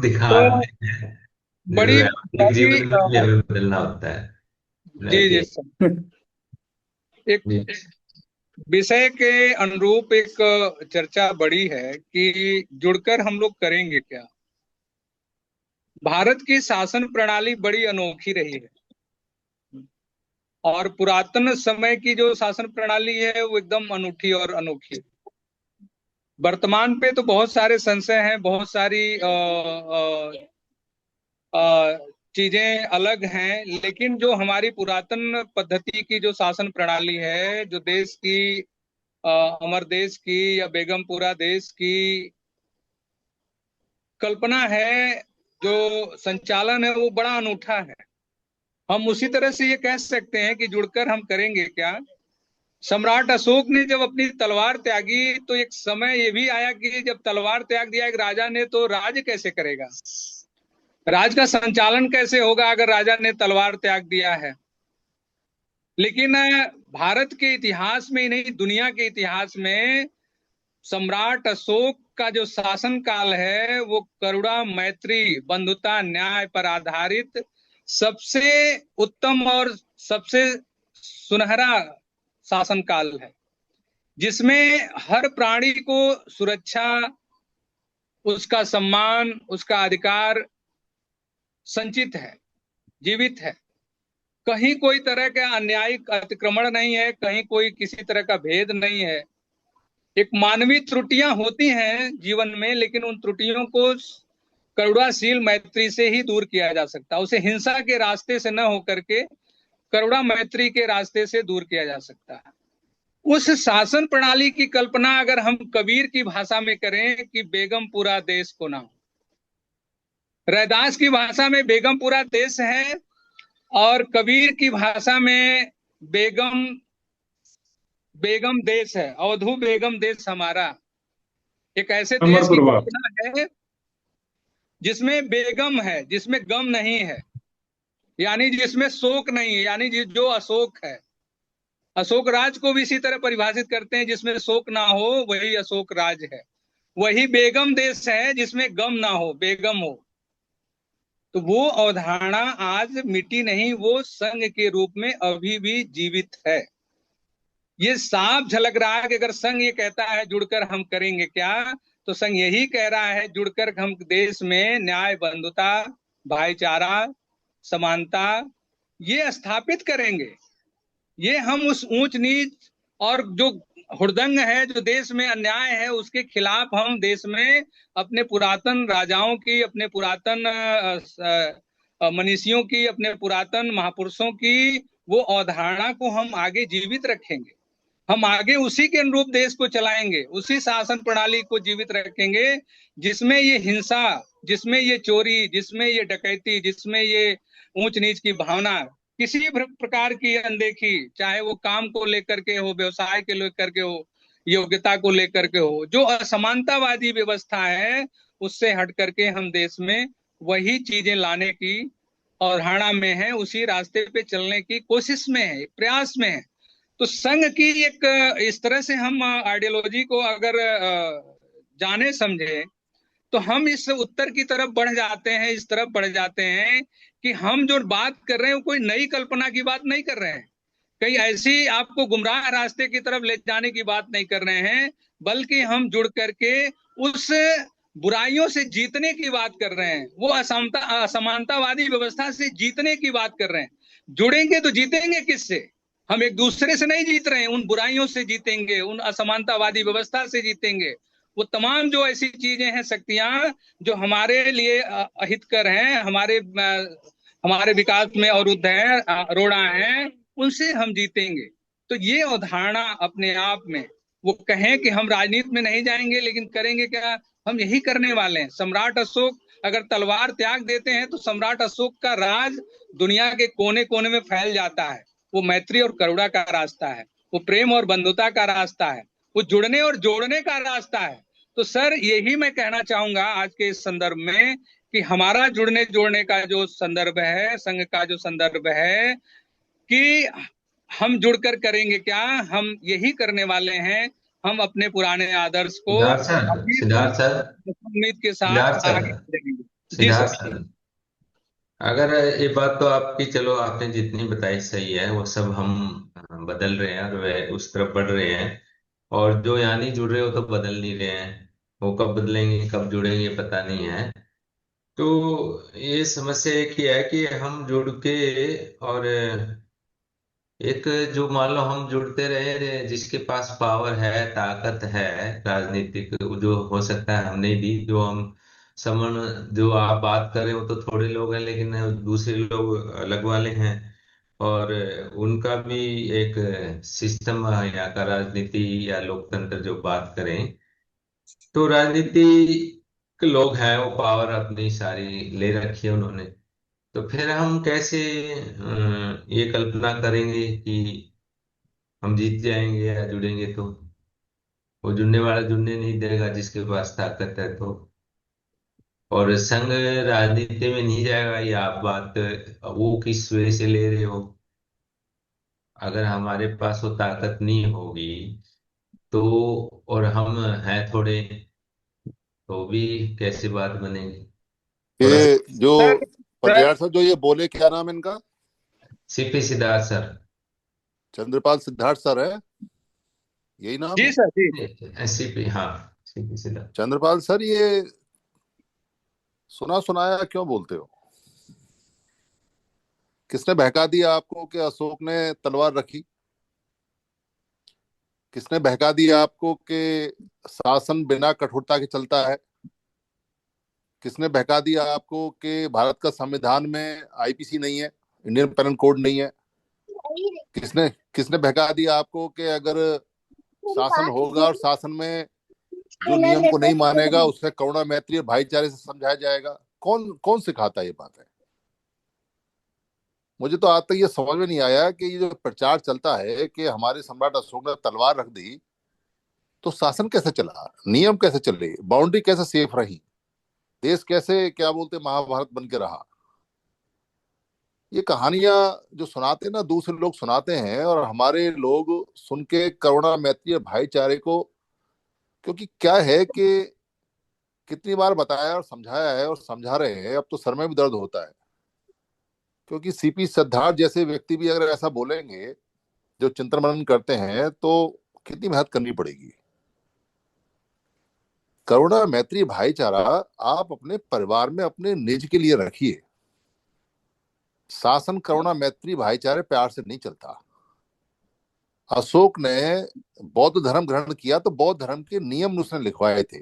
दिखावा तो नहीं है। बड़ी व्यावहारिक प्यारी जीवन में भी हमें बदलना होता है। जी लाइक जी सर, एक जी। विषय के अनुरूप एक चर्चा बड़ी है कि जुड़कर हम लोग करेंगे क्या। भारत की शासन प्रणाली बड़ी अनोखी रही है, और पुरातन समय की जो शासन प्रणाली है वो एकदम अनूठी और अनोखी है। वर्तमान पे तो बहुत सारे संशय हैं, बहुत सारी चीजें अलग हैं, लेकिन जो हमारी पुरातन पद्धति की जो शासन प्रणाली है, जो देश की अ, हमारे देश की या बेगमपुरा देश की कल्पना है, जो संचालन है वो बड़ा अनूठा है। हम उसी तरह से ये कह सकते हैं कि जुड़कर हम करेंगे क्या। सम्राट अशोक ने जब अपनी तलवार त्यागी तो एक समय ये भी आया कि जब तलवार त्याग दिया एक राजा ने, तो राज कैसे करेगा, राज का संचालन कैसे होगा अगर राजा ने तलवार त्याग दिया है। लेकिन भारत के इतिहास में ही नहीं, दुनिया के इतिहास में सम्राट अशोक का जो शासन काल है वो करुणा, मैत्री, बंधुता, न्याय पर आधारित सबसे उत्तम और सबसे सुनहरा शासन काल है, जिसमें हर प्राणी को सुरक्षा, उसका सम्मान, उसका अधिकार संचित है, जीवित है। कहीं कोई तरह का अन्यायिक अतिक्रमण नहीं है, कहीं कोई किसी तरह का भेद नहीं है। एक मानवीय त्रुटियां होती हैं जीवन में, लेकिन उन त्रुटियों को करुणाशील मैत्री से ही दूर किया जा सकता है। उसे हिंसा के रास्ते से न होकर के करुणा मैत्री के रास्ते से दूर किया जा सकता है। उस शासन प्रणाली की कल्पना अगर हम कबीर की भाषा में करें कि बेगमपुरा देश को नाम, रैदास की भाषा में बेगमपुरा देश है, और कबीर की भाषा में बेगम बेगम देश है, अवधू बेगम देश हमारा। एक ऐसे देश की अमरपुरवा। कल्पना है जिसमें बेगम है, जिसमें गम नहीं है, यानी जिसमें शोक नहीं है, यानी जो अशोक है। अशोक राज को भी इसी तरह परिभाषित करते हैं, जिसमें शोक ना हो वही अशोक राज है। वही बेगम देश है जिसमें गम ना हो, बेगम हो। तो वो अवधारणा आज मिटी नहीं, वो संघ के रूप में अभी भी जीवित है। ये साफ झलक रहा है कि अगर संघ ये कहता है जुड़कर हम करेंगे क्या, तो संघ यही कह रहा है जुड़कर हम देश में न्याय, बंधुता, भाईचारा, समानता ये स्थापित करेंगे। ये हम उस ऊंच नीच और जो हुड़दंग है, जो देश में अन्याय है, उसके खिलाफ हम देश में अपने पुरातन राजाओं की, अपने पुरातन मनीषियों की, अपने पुरातन महापुरुषों की वो अवधारणा को हम आगे जीवित रखेंगे। हम आगे उसी के अनुरूप देश को चलाएंगे, उसी शासन प्रणाली को जीवित रखेंगे जिसमें ये हिंसा, जिसमें ये चोरी, जिसमें ये डकैती, जिसमें ये ऊंच नीच की भावना, किसी भी प्रकार की अनदेखी, चाहे वो काम को लेकर के हो, व्यवसाय के लेकर के हो, योग्यता को लेकर के हो, जो असमानतावादी व्यवस्था है उससे हट करके हम देश में वही चीजें लाने की अवधारणा में है, उसी रास्ते पे चलने की कोशिश में है, प्रयास में है। तो संघ की एक इस तरह से हम आइडियोलॉजी को अगर जाने समझे, तो हम इस उत्तर की तरफ बढ़ जाते हैं, इस तरफ बढ़ जाते हैं कि हम जो बात कर रहे हैं वो कोई नई कल्पना की बात नहीं कर रहे हैं, कहीं ऐसी आपको गुमराह रास्ते की तरफ ले जाने की बात नहीं कर रहे हैं, बल्कि हम जुड़ करके उस बुराइयों से जीतने की बात कर रहे हैं, वो असमानतावादी व्यवस्था से जीतने की बात कर रहे हैं। जुड़ेंगे तो जीतेंगे किससे? हम एक दूसरे से नहीं जीत रहे हैं, उन बुराइयों से जीतेंगे, उन असमानतावादी व्यवस्था से जीतेंगे। वो तमाम जो ऐसी चीजें हैं, शक्तियां जो हमारे लिए अहितकर हैं, हमारे विकास में अवरुद्ध हैं, रोड़ा हैं, उनसे हम जीतेंगे। तो ये अवधारणा अपने आप में, वो कहें कि हम राजनीति में नहीं जाएंगे लेकिन करेंगे क्या, हम यही करने वाले हैं। सम्राट अशोक अगर तलवार त्याग देते हैं तो सम्राट अशोक का राज दुनिया के कोने कोने में फैल जाता है। वो मैत्री और करुणा का रास्ता है, वो प्रेम और बंधुता का रास्ता है, वो जुड़ने और जोड़ने का रास्ता है। तो सर यही मैं कहना चाहूंगा आज के इस संदर्भ में कि हमारा जुड़ने जोड़ने का जो संदर्भ है, संघ का जो संदर्भ है कि हम जुड़कर करेंगे क्या, हम यही करने वाले हैं हम अपने पुराने आदर्श को अभी सिद्धार्थ सर, उम्मीद के साथ सिद्धार्थ सर, आगे बढ़ेंगे। जी सिद्धार्थ सर। सर, अगर ये बात तो आपकी, चलो आपने जितनी बताई सही है, वो सब हम बदल रहे हैं और वह उस तरफ बढ़ रहे हैं। और जो यहाँ नहीं जुड़ रहे हो तो बदल नहीं रहे हैं। वो कब बदलेंगे कब जुड़ेंगे पता नहीं है। तो ये समस्या एक ही है कि हम जुड़ के, और एक जो मान लो हम जुड़ते रहे, जिसके पास पावर है, ताकत है राजनीतिक, जो हो सकता है हमने दी, जो हम समन, जो आप बात कर रहे हो तो थोड़े लोग हैं, लेकिन दूसरे लोग अलग वाले हैं। और उनका भी एक सिस्टम, यहाँ का राजनीति या लोकतंत्र जो बात करें, तो राजनीति के लोग हैं, वो पावर अपनी सारी ले रखी है उन्होंने। तो फिर हम कैसे ये कल्पना करेंगे कि हम जीत जाएंगे या जुड़ेंगे? तो वो जुड़ने वाला जुड़ने नहीं देगा जिसके पास ताकत है। तो और संघ राजनीति में नहीं जाएगा, ये आप बात वो किस वजह से ले रहे हो? अगर हमारे पास वो ताकत नहीं होगी तो, और हम हैं थोड़े, तो भी कैसे बात बनेगी? थोड़ा ये जो सर सर पटियार साहब जो ये बोले, क्या नाम है इनका? CP Siddharth sir. Chandrapal Siddharth sir है, यही नाम जी है? सर जी। सीपी, हाँ, सीपी सिद्धार्थ। चंद्रपाल सर, ये सुना सुनाया क्यों बोलते हो? किसने बहका दिया आपको कि अशोक ने तलवार रखी? किसने बहका दिया आपको कि शासन बिना कठोरता के चलता है? किसने बहका दिया आपको कि भारत का संविधान में आईपीसी नहीं है, इंडियन पेनल कोड नहीं है? किसने किसने बहका दिया आपको कि अगर शासन होगा और शासन में जो नियम को नहीं मानेगा उसे करुणा, मैत्री और भाईचारे से समझाया जाएगा? कौन कौन सिखाता है ये बात है? मुझे तो आज तक ये समझ में नहीं आया कि ये जो प्रचार चलता है कि हमारे सम्राट अशोक ने तलवार रख दी, तो शासन कैसे चला, नियम कैसे चले, बाउंड्री कैसे सेफ रही, देश कैसे, क्या बोलते, महाभारत बन के रहा? ये कहानियां जो सुनाते हैं ना, दूसरे लोग सुनाते हैं, और हमारे लोग सुन के करुणा, मैत्री और भाईचारे को, क्योंकि क्या है कि कितनी बार बताया और समझाया है और समझा रहे हैं, अब तो सर में भी दर्द होता है। क्योंकि सीपी सिद्धार्थ जैसे व्यक्ति भी अगर ऐसा बोलेंगे, जो चिंतन मनन करते हैं, तो कितनी मेहनत करनी पड़ेगी। करुणा, मैत्री, भाईचारा आप अपने परिवार में अपने निज के लिए रखिए। शासन करुणा, मैत्री, भाईचारे, प्यार से नहीं चलता। अशोक ने बौद्ध धर्म ग्रहण किया तो बौद्ध धर्म के नियम उसने लिखवाए थे।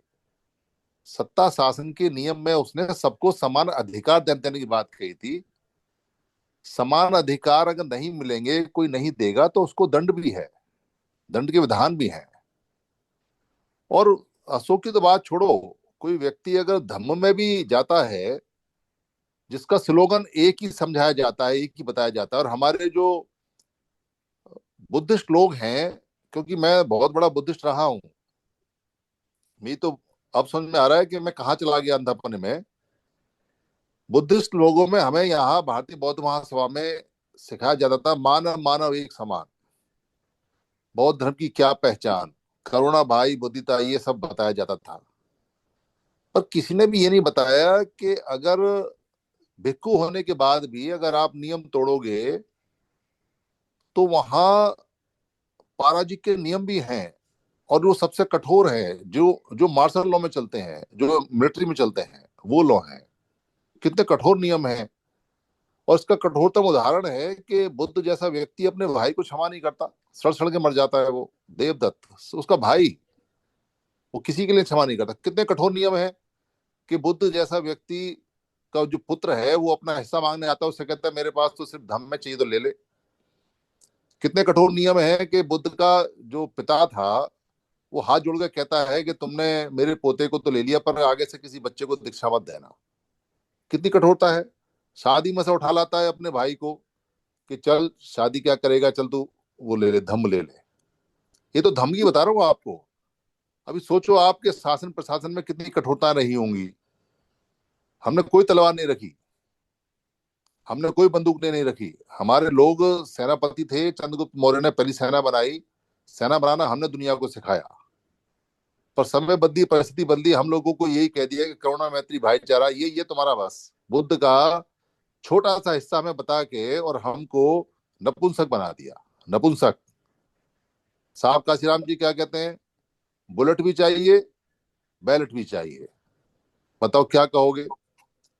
सत्ता शासन के नियम में उसने सबको समान अधिकार देने की बात कही थी। समान अधिकार अगर नहीं मिलेंगे, कोई नहीं देगा, तो उसको दंड भी है, दंड के विधान भी हैं। और अशोक की तो बात छोड़ो, कोई व्यक्ति अगर धम्म में भी जाता है, जिसका स्लोगन एक ही समझाया जाता है, एक ही बताया जाता है, और हमारे जो बुद्धिस्ट लोग हैं, क्योंकि मैं बहुत बड़ा बुद्धिस्ट रहा हूं, मैं तो अब समझ में आ रहा है कि मैं कहाँ चला गया अंधापन में। बुद्धिस्ट लोगों में हमें यहाँ भारतीय बौद्ध महासभा में सिखाया जाता था, मानव मानव एक समान, बौद्ध धर्म की क्या पहचान, करुणा, भाई, बुद्धिता, ये सब बताया जाता था। पर किसी ने भी ये नहीं बताया कि अगर भिक्खु होने के बाद भी अगर आप नियम तोड़ोगे, तो वहां पाराजिक के नियम भी हैं, और वो सबसे कठोर है, जो जो मार्शल लॉ में चलते हैं, जो मिलिट्री में चलते हैं, वो लॉ हैं। कितने कठोर नियम हैं। और इसका कठोरतम उदाहरण है कि बुद्ध जैसा व्यक्ति अपने भाई को क्षमा नहीं करता, सड़ सड़ के मर जाता है वो, देवदत्त उसका भाई, वो किसी के लिए क्षमा नहीं करता। कितने कठोर नियम है कि बुद्ध जैसा व्यक्ति का जो पुत्र है, वो अपना हिस्सा मांगने आता है, उससे कहता है मेरे पास तो सिर्फ धम्म में चाहिए तो ले ले। कितने कठोर नियम है कि बुद्ध का जो पिता था, वो हाथ जोड़ के कहता है कि तुमने मेरे पोते को तो ले लिया, पर आगे से किसी बच्चे को दीक्षा मत देना। कितनी कठोरता है। शादी में से उठा लाता है अपने भाई को कि चल शादी क्या करेगा, चल तू वो ले ले, धम्म ले ले। ये तो धम्म की बता रहा हूँ आपको। अभी सोचो आपके शासन प्रशासन में कितनी कठोरता रही होंगी। हमने कोई तलवार नहीं रखी, हमने कोई बंदूक नहीं रखी। हमारे लोग सेनापति थे, चंद्रगुप्त मौर्य ने पहली सेना बनाई। सेना बनाना हमने दुनिया को सिखाया। पर समय बदली, परिस्थिति बदली, हम लोगों को यही कह दिया कि करुणा मैत्री भाईचारा ये तुम्हारा बस। बुद्ध का छोटा सा हिस्सा हमें बता के और हमको नपुंसक बना दिया, नपुंसक। साहब काशीराम जी क्या कहते हैं? बुलेट भी चाहिए, बैलेट भी चाहिए। बताओ क्या कहोगे?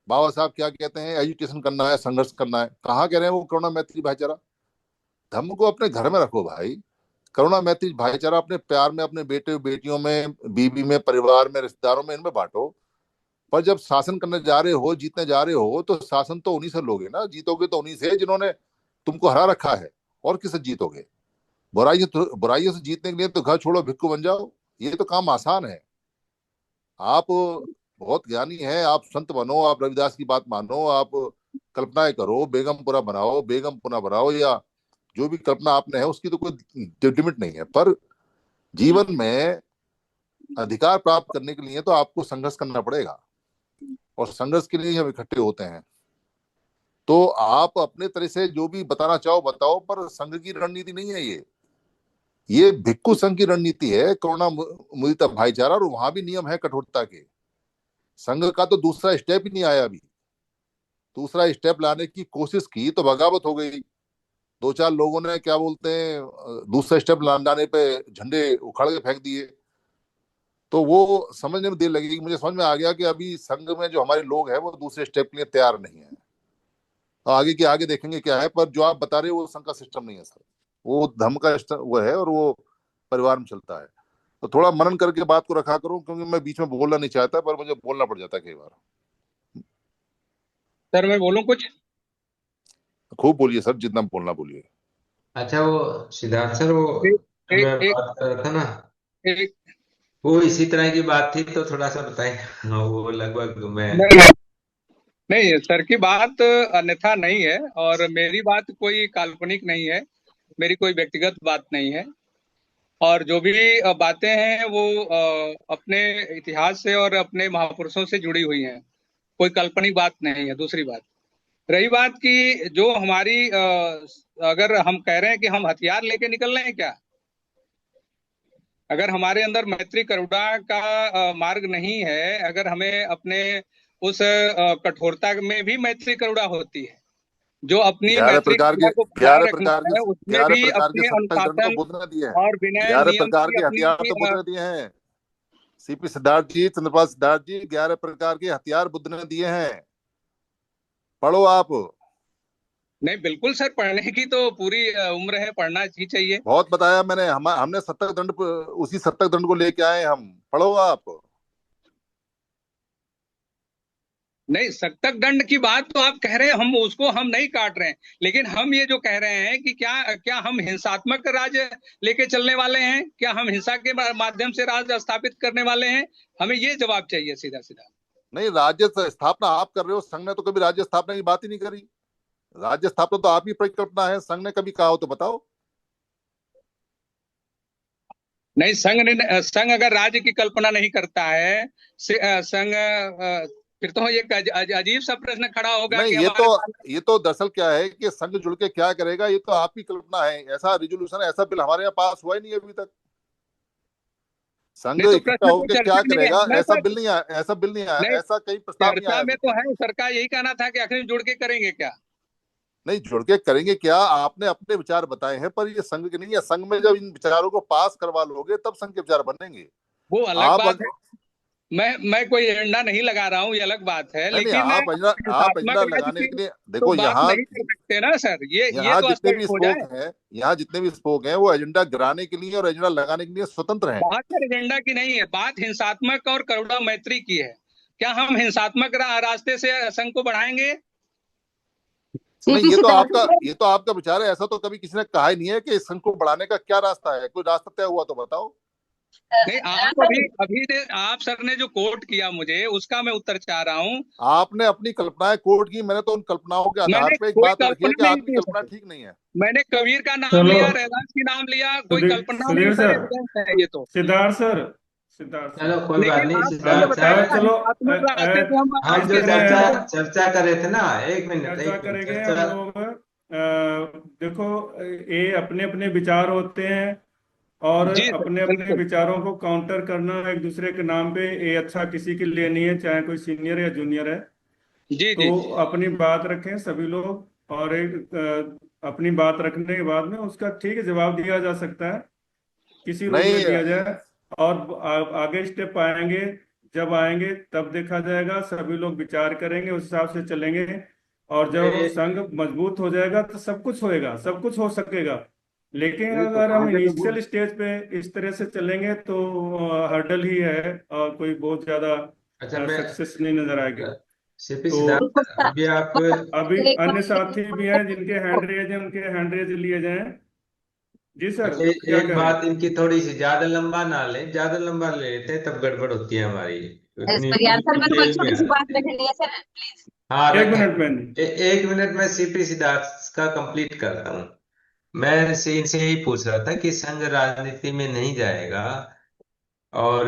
बाबा साहब क्या कहते हैं? एजुकेशन करना है, संघर्ष करना है। कहाँ कह रहे हैं वो करुणा मैत्री भाईचारा? धर्म को अपने घर में रखो भाई। करुणा मैत्री भाईचारा अपने प्यार में, अपने बेटे बेटियों में, बीवी में, परिवार में, रिश्तेदारों में, इनमें बांटो। पर जब शासन करने जा रहे हो, जीतने जा रहे हो, तो शासन तो उन्हीं से लोगे ना। जीतोगे तो उन्हीं से जिन्होंने तुमको हरा रखा है। और किससे जीतोगे? बुराइयों से जीतने के लिए तो घर छोड़ो, भिक्खु बन जाओ। ये तो काम आसान है। आप बहुत ज्ञानी हैं, आप संत बनो, आप रविदास की बात मानो, आप कल्पनाएं करो, बेगमपुरा बनाओ, बेगमपुरा बनाओ, या जो भी कल्पना आपने है उसकी तो कोई लिमिट नहीं है। पर जीवन में अधिकार प्राप्त करने के लिए तो आपको संघर्ष करना पड़ेगा, और संघर्ष के लिए हम इकट्ठे होते हैं। तो आप अपने तरह से जो भी बताना चाहो बताओ, पर संघ की रणनीति नहीं है ये भिक्खु संघ की रणनीति है, करुणा मुदिता भाईचारा। और वहां भी नियम है कठोरता के। संघ का तो दूसरा स्टेप ही नहीं आया अभी। दूसरा स्टेप लाने की कोशिश की तो बगावत हो गई। दो चार लोगों ने क्या बोलते हैं, दूसरा स्टेप लाने पे झंडे उखाड़ के फेंक दिए। तो वो समझने में देर लगेगी। मुझे समझ में आ गया कि अभी संघ में जो हमारे लोग हैं वो दूसरे स्टेप के लिए तैयार नहीं है। तो आगे के आगे देखेंगे क्या है। पर जो आप बता रहे हो वो संघ का सिस्टम नहीं है सर, वो धर्म का वो है, और वो परिवार में चलता है। तो थोड़ा मनन करके बात को रखा करूं, क्योंकि मैं बीच में बोलना नहीं चाहता, पर मुझे बोलना पड़ जाता है कई बार। सर मैं बोलूं कुछ? खूब बोलिए सर, जितना बोलना बोलिए। अच्छा, वो सिद्धार्थ सर, वो एक जो मैं एक एक, बात कर रहा था ना, एक वो इसी तरह की बात थी, तो थोड़ा सा बताएं। हाँ, वो लगभग मैं। नहीं, नहीं सर की बात अन्यथा नहीं है, और मेरी बात कोई काल्पनिक नहीं है, मेरी कोई व्यक्तिगत बात नहीं है। और जो भी बातें हैं वो अपने इतिहास से और अपने महापुरुषों से जुड़ी हुई हैं, कोई काल्पनिक बात नहीं है। दूसरी बात, रही बात कि जो हमारी अगर हम कह रहे हैं कि हम हथियार लेके निकल रहे हैं क्या, अगर हमारे अंदर मैत्री करुणा का मार्ग नहीं है, अगर हमें अपने उस कठोरता में भी मैत्री करुणा होती है, जो अपनी ग्यारह मैत्री प्रकार के करुणा को बचाए ग्यारह रखना प्रकार के है, उसमें ग्यारह भी प्रकार के अपने सत्ता दंड तो अनुशासन बुद्ध ने दिए हैं। और विनय 11 नियम प्रकार की के हथियार अपनी तो बुद्ध ने दिए हैं। सीपी सिद्धार्थ जी, चंद्रपाल सिद्धार्थ जी, 11 प्रकार के हथियार बुद्ध ने दिए हैं। पढ़ो आप। नहीं बिल्कुल सर, पढ़ने की तो पूरी उम्र है, पढ़ना ही चाहिए। बहुत बताया मैंने। हमने सत्तक दंड उसी सत्तक दंड को लेके आए हम। पढ़ो आप। नहीं, सख्त दंड की बात तो आप कह रहे हैं, हम उसको हम नहीं काट रहे हैं, लेकिन हम ये जो कह रहे हैं कि क्या क्या हम हिंसात्मक राज लेके चलने वाले हैं? क्या हम हिंसा के माध्यम से राज स्थापित करने वाले हैं? हमें ये जवाब चाहिए सीधा सीधा। नहीं, राज्य स्थापना आप कर रहे हो, संघ ने तो कभी राज्य स्थापना की बात ही नहीं करी। राज्य स्थापना तो आप ही परिकल्पना है, संघ ने कभी कहा हो तो बताओ। नहीं, संघ अगर राज्य की कल्पना नहीं करता है, संघ फिर तो एक अजीब सा प्रश्न खड़ा होगा नहीं, कि ये तो हमारे पास। ये तो दरअसल क्या है कि संघ जुड़ के क्या करेगा, ये तो आपकी कल्पना है। ऐसा रिजोल्यूशन, ऐसा बिल हमारे यहाँ पास हुआ ही नहीं अभी तक। संघ नहीं तो इकट्ठा प्रश्न तो होकर क्या चर्चा में करेगा, है ना ऐसा सर। बिल नहीं आया, ऐसा बिल नहीं आया, नहीं, ऐसा कहीं प्रस्ताव नहीं आया चर्चा में अभी तो तक। है, सरकार यही कहना था कि आखिर जुड़ के करेंगे क्या। नहीं, जुड़ के करेंगे क्या, आपने अपने विचार बताए हैं, पर ये संघ के नहीं है। संघ में जब इन विचारों को पास करवा लोगे तब संघ के विचार बनेंगे। वो अलग आप बात है। मैं कोई एजेंडा नहीं लगा रहा हूँ, ये अलग बात है, नहीं, नहीं, लेकिन आप हिंसात्मक एजेंडा राज्य लगाने की के लिए तो देखो बात यहाँ। नहीं कर सकते ना सर, ये यहाँ तो जितने भी स्पष्ट हो स्पोक जाए। हैं, यहाँ जितने भी स्पोक हैं वो एजेंडा गिराने के लिए और एजेंडा लगाने के लिए स्वतंत्र हैं। बात सर एजेंडा की नहीं है, बात हिंसात्मक और करुणा मैत्री की है। क्या हम हिंसात्मक रास्ते से संघ को बढ़ाएंगे? नहीं, सीपी सिद्धार्थ ये तो आपका विचार है। ऐसा तो कभी किसी ने कहा ही नहीं है कि इस संघ को बढ़ाने का क्या रास्ता है। कोई रास्ता तय हुआ तो बताओ। नहीं, आप अभी अभी आप सर ने जो कोट किया मुझे, उसका मैं उत्तर चाह रहा हूँ। आपने अपनी कल्पनाएं कोट की, मैंने तो उन कल्पनाओं के आधार मैंने पर एक कोई बात रखी है कल्पना कि नहीं आपकी की कल्पना सर, ठीक नहीं है। मैंने कबीर का नाम चलो लिया, रैदास की नाम लिया, कोई कल्पना नहीं सुधीर सर, सर, एविडेंस है ये तो। सिद्धार्थ चलो, सर, कोई बात लेकिन नहीं आप मुझे सिद्धार्थ बताइए सर। ना, चलो हिंसात्मक रास्ते से हम हम जो आगे इसमें चर्चा बढ़ेंगे? चर्चा कर रहे थे ना, एक मिनट चर्चा एक मिनट करेंगे हम चर्चा। लोग। देखो, ये अपने अपने विचार होते हैं, और जी सर, अपने अपने बिल्कुल। विचारों को काउंटर करना एक दूसरे के नाम पे, ये अच्छा किसी के लिए नहीं है, चाहे कोई सीनियर या जूनियर है। जी तो जी। अपनी बात रखें सभी लोग, और एक अपनी बात रखने के बाद में उसका ठीक है जवाब दिया जा सकता है, किसी रूप में नहीं, दिया जाए। और आगे स्टेप आएंगे, जब आएंगे तब देखा जाएगा, सभी लोग विचार करेंगे, उस हिसाब से चलेंगे। और जब ये संघ मजबूत हो जाएगा तो सब कुछ होएगा, सब कुछ हो सकेगा। लेकिन ये तो अगर हम आगे तो इनिशियल स्टेज पे इस तरह से चलेंगे तो हर्डल ही है, और कोई बहुत ज्यादा अच्छा, मैं सक्सेस नहीं नजर आएगी। सीपी तो सिद्धार्थ अभी आप अभी अन्य साथी भी हैं जिनके हैंड रेज हैं, उनके हैंड रेज लिए जाएं। जी सर, अच्छा, क्या एक कह रहे बात हैं? इनकी थोड़ी सी ज्यादा लंबा ना ले, ज्यादा लंबा ले लेते हैं तब गड़बड़ होती है हमारी, इतनी सर यार, सर मेरे को एक डिटेल में छोटी सी बात आते हैं। रखनी है सर, प्लीज। हाँ, एक रखें। मिनट में। 1 मिनट में सीपी सिद्धार्थ का कंप्लीट करता हूँ। मैं से इनसे यही पूछ रहा था कि संघ राजनीति में नहीं जाएगा, और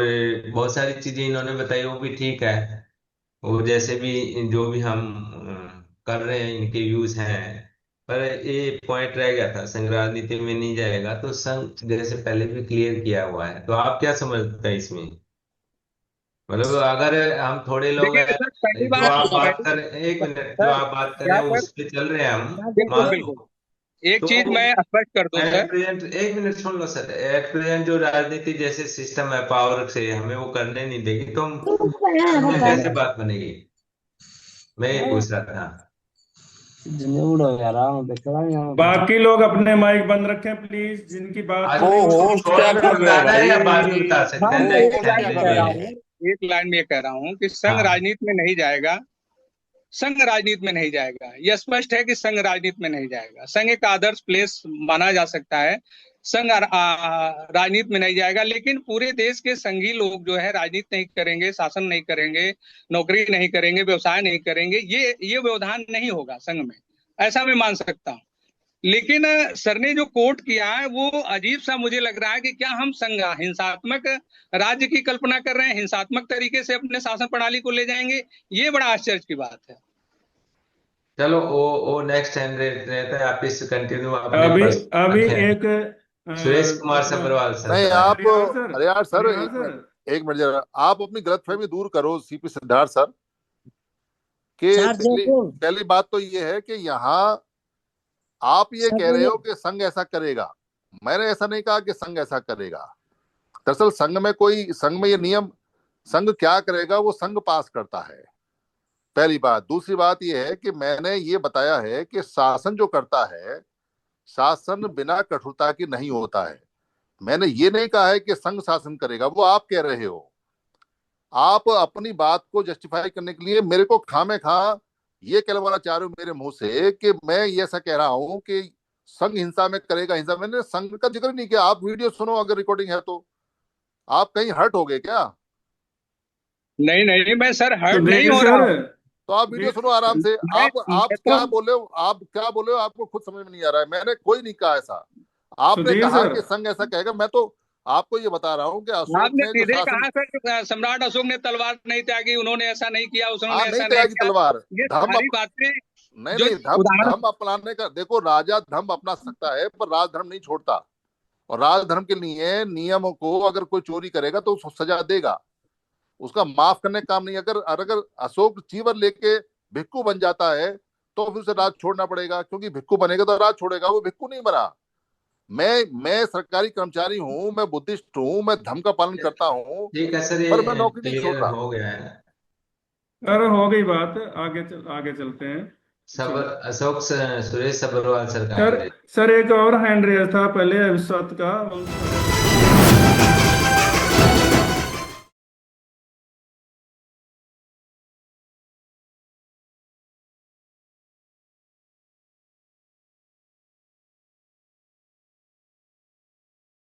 बहुत सारी चीजें इन्होंने बताई वो भी ठीक है। वो जैसे भी जो भी हम कर रहे हैं इनके व्यूज हैं, पर ये पॉइंट रह गया था, संघ राजनीति में नहीं जाएगा, तो संघ जैसे पहले भी क्लियर किया हुआ है, तो आप क्या समझते हैं इसमें? मतलब अगर हम थोड़े लोग देखिए हैं, सर, पहली जो बात, आप बात कर रहे हैं, एक पहली मिनट, जो सर, आप बात कर रहे क्या हैं सर, उस पे चल रहे हैं हम, बिल्कुल मान लो। बिल्कुल। एक चीज तो मैं स्पष्ट कर दूं sir. At present, 1 minute soon low sir, at present जो राजनीति जैसे सिस्टम है पावर से हमें वो करने नहीं देगी, तो हम संघ में कैसे बात बनेगी? मैं ये पूछ रहा था। बाकी लोग अपने माइक बंद रखें प्लीज, जिनकी बात आज वो करनी होती होस्ट क्या टॉपिक कर रहे हो बताना है या बाद में भाई? बता सकते हाँ, हैं मैं वो नेक्स्ट एक होस्ट लाइन टाइम क्या में कर कह रहे रहा में? हो? हूँ, एक लाइन में ये कह रहा हूँ कि संघ हाँ, राजनीति में नहीं जाएगा। संघ राजनीति में नहीं जाएगा, यह स्पष्ट है कि संघ राजनीति में नहीं जाएगा। संघ एक आदर्श प्लेस माना जा सकता है, संघ राजनीति में नहीं जाएगा। लेकिन पूरे देश के संघी लोग जो है राजनीति नहीं करेंगे, शासन नहीं करेंगे, नौकरी नहीं करेंगे, व्यवसाय नहीं करेंगे, ये व्यवधान नहीं होगा संघ में, ऐसा मैं मान सकता हूँ। लेकिन सर ने जो कोट किया है वो अजीब सा मुझे लग रहा है कि क्या हम संघ हिंसात्मक राज्य की कल्पना कर रहे हैं, हिंसात्मक तरीके से अपने शासन प्रणाली को ले जाएंगे? ये बड़ा आश्चर्य की बात है। चलो वो नेक्स्ट टाइम रहता है, आप इस कंटिन्यू अपने अभी पर्स अभी रखें। एक सुरेश कुमार अपना सब्रवाल सर नहीं, का है। आप, हरियाण सर, अरे यार सर, हरियाण एक सर। मिनट, एक मिनट जरा, आप अपनी गलतफहमी दूर करो सीपी सिद्धार्थ सर, कि पहली पहली बात तो ये है कि यहाँ आप ये कह रहे हो कि संघ ऐसा करेगा। मैंने ऐसा नहीं कहा कि संघ ऐसा करेगा। दरअसल संघ में ये नियम, संघ क्या करेगा वो संघ पास करता है, पहली बात। दूसरी बात ये है कि मैंने ये बताया है कि शासन जो करता है, शासन बिना कठोरता के नहीं होता है। मैंने ये नहीं कहा है कि संघ शासन करेगा, वो आप कह रहे हो। आप अपनी बात को जस्टिफाई करने के लिए मेरे को खामे खा ये कहलवाना चाह रहे हो मेरे मुंह से कि मैं ये ऐसा कह रहा हूं कि संघ हिंसा में करेगा, हिंसा। मैंने संघ का जिक्र नहीं किया। आप वीडियो सुनो, अगर रिकॉर्डिंग है तो। आप कहीं हर्ट हो गए क्या? नहीं नहीं, मैं सर तो हर्ट नहीं देखिए हो रहा सर, हूँ। तो आप वीडियो सुनो आराम से। आप मैं क्या तो बोले हो, आप क्या बोले हो, आपको खुद समझ में नहीं आ रहा है। मैंने कोई नहीं कहा ऐसा। आपने सुधीर कहा सर, कि संघ ऐसा कहेगा। मैं तो आपको ये बता रहा हूँ कि अशोक आपने ने जो सीधे शासन, कहा सर कि सम्राट अशोक ने तलवार नहीं त्यागी, उन्होंने ऐसा नहीं किया, हाँ, उन्होंने नहीं ऐसा नहीं त्यागी किया। तलवार। ये धम सारी बातें नहीं जो नहीं, धम उदाहरण। धम अपनाने का देखो, राजा धम अपना सकता है पर राजधर्म नहीं छोड़ता। और राजधर्म के लिए नियमों को, अगर कोई चोरी करेगा तो उसको सजा देगा, उसका माफ करने का काम नहीं। अगर अगर अशोक चीवर लेके भिक्खू बन जाता है तो फिर उसे राज छोड़ना पड़ेगा, क्योंकि भिक्खू बनेगा तो राज छोड़ेगा। वो भिक्खू नहीं बना। मैं सरकारी कर्मचारी हूँ, मैं बुद्धिस्ट हूँ, मैं धर्म का पालन करता हूँ, ठीक है सर, पर मैं ये नौकरी नहीं छोड़ क्लियर रहा। हो गया है। अरे हो गई बात, आगे चलते हैं। सब चलो अशोक सुरेश सब्रवाल सर का सर, है। सर एक और हैंड रेज था पहले विश्वत का।